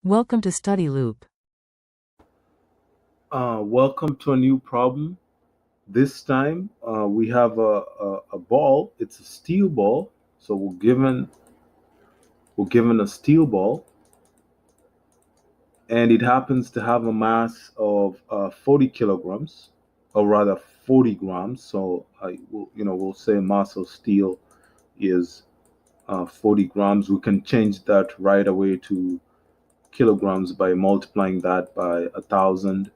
Welcome to Study Loop. Welcome to a new problem. This time we have a ball. It's a steel ball. So we're given a steel ball, and it happens to have a mass of 40 kilograms, or rather 40 grams. So we'll say mass of steel is 40 grams. We can change that right away to kilograms by multiplying that by 1,000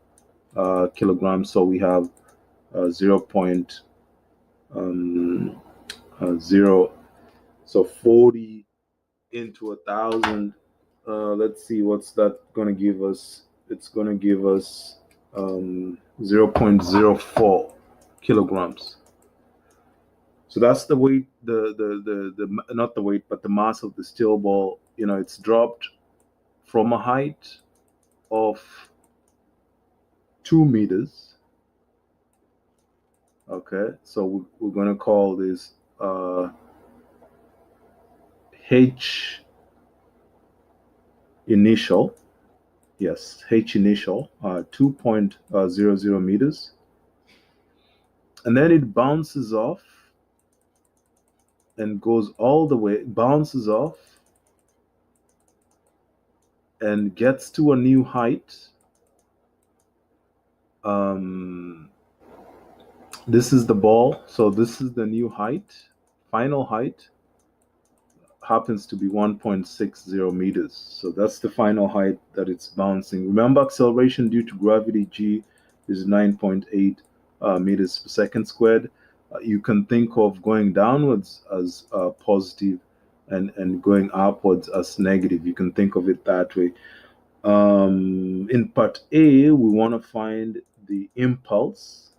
kilograms. So we have 0. Zero. So 40 into 1,000. Let's see what's that going to give us. It's going to give us 0.04 kilograms. So that's the weight, the not the weight, but the mass of the steel ball. It's dropped from a height of 2 meters. Okay, so we're going to call this H initial. Yes, H initial, 2.00 meters. And then it bounces off and goes all the way, bounces off and gets to a new height. This is the ball, so this is the new height. Final height happens to be 1.60 meters. So that's the final height that it's bouncing. Remember, acceleration due to gravity G is 9.8 meters per second squared. You can think of going downwards as positive and going upwards as negative. You can think of it that way. In part A, we want to find the impulse,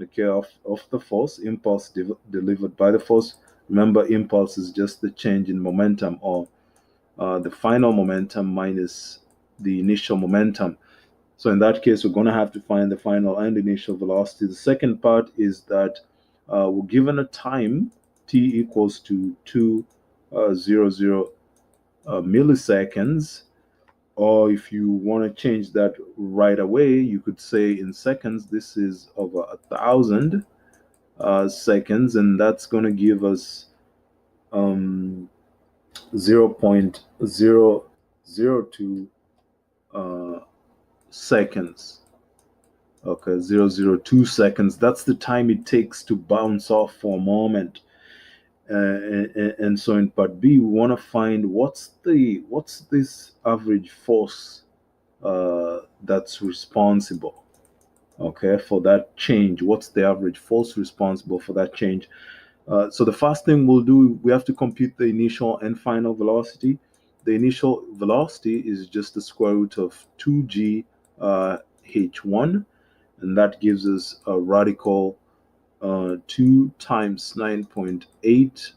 okay, of the force, impulse delivered by the force. Remember, impulse is just the change in momentum, or the final momentum minus the initial momentum. So in that case, we're going to have to find the final and initial velocity. The second part is that we're given a time, t equals to 200 milliseconds. Or if you want to change that right away, you could say in seconds. This is over 1,000 seconds, and that's going to give us 0.002 seconds. Okay, 0.002 seconds. That's the time it takes to bounce off for a moment. And so in part B, we want to find what's this average force that's responsible, okay, for that change. What's the average force responsible for that change? So the first thing we'll do, we have to compute the initial and final velocity. The initial velocity is just the square root of 2g h1, and that gives us a radical 2 times 9.8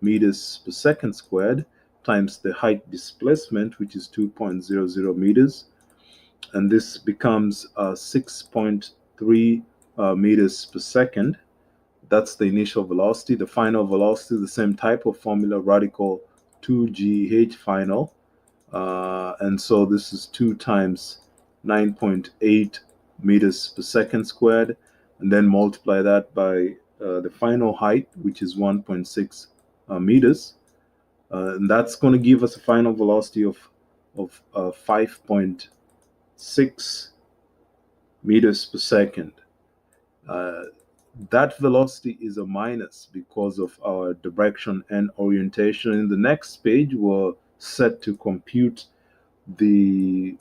meters per second squared times the height displacement, which is 2.00 meters, and this becomes 6.3 meters per second. That's the initial velocity. The final velocity, the same type of formula, radical 2gh final. And so this is 2 times 9.8 meters per second squared, and then multiply that by the final height, which is 1.6 meters. And that's going to give us a final velocity of 5.6 meters per second. That velocity is a minus because of our direction and orientation. In the next page, we're set to compute the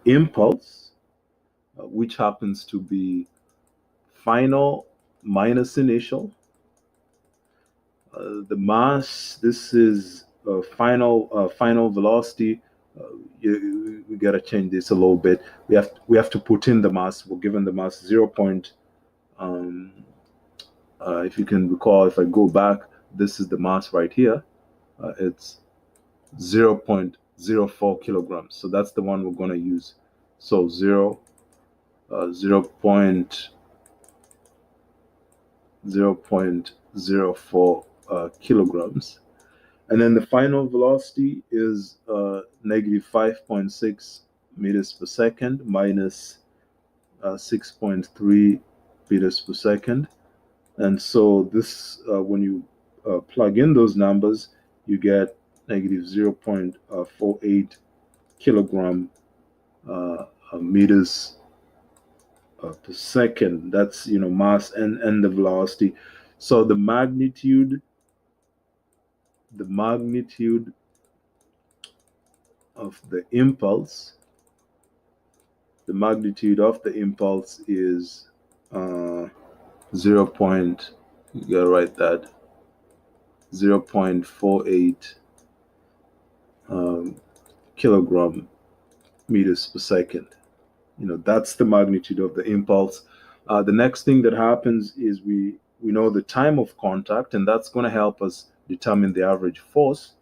impulse, which happens to be final minus initial. The mass, this is final velocity. We gotta change this a little bit. We have to put in the mass. We're given the mass 0. If you can recall, if I go back, this is the mass right here. It's 0.04 kilograms. So that's the one we're going to use. So 0.04 kilograms. And then the final velocity is negative 5.6 meters per second minus 6.3 meters per second. And so this, when you plug in those numbers, you get negative 0.48 kilogram meters per second. That's, mass and the velocity. So the magnitude of the impulse the magnitude of the impulse is 0. You gotta write that, 0.48 kilogram meters per second. That's the magnitude of the impulse. The next thing that happens is we know the time of contact, and that's going to help us determine the average force.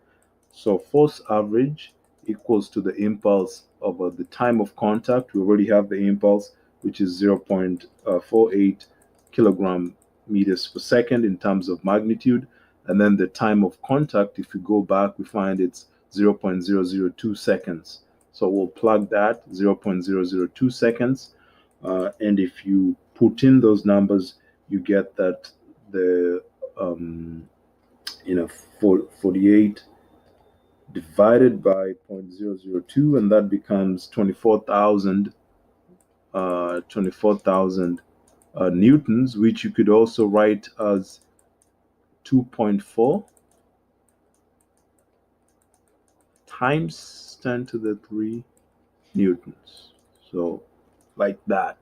So force average equals to the impulse over the time of contact. We already have the impulse, which is 0.48 kilogram meters per second in terms of magnitude. And then the time of contact, if we go back, we find it's 0.002 seconds. So we'll plug that, 0.002 seconds. And if you put in those numbers, you get that the 48 divided by 0.002, and that becomes 24,000 newtons, which you could also write as 2.4 times 10 to the 3 newtons. So like that,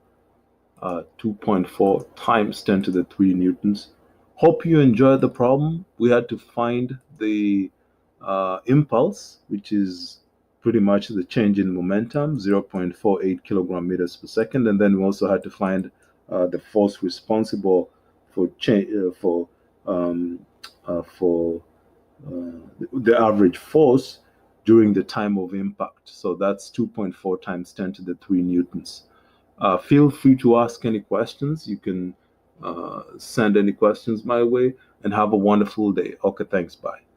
2.4 times 10 to the 3 newtons. Hope you enjoyed the problem. We had to find the impulse, which is pretty much the change in momentum, 0.48 kilogram meters per second. And then we also had to find the force responsible for the average force during the time of impact. So that's 2.4 times 10 to the 3 newtons. Feel free to ask any questions. You can send any questions my way, and have a wonderful day. Okay, thanks. Bye.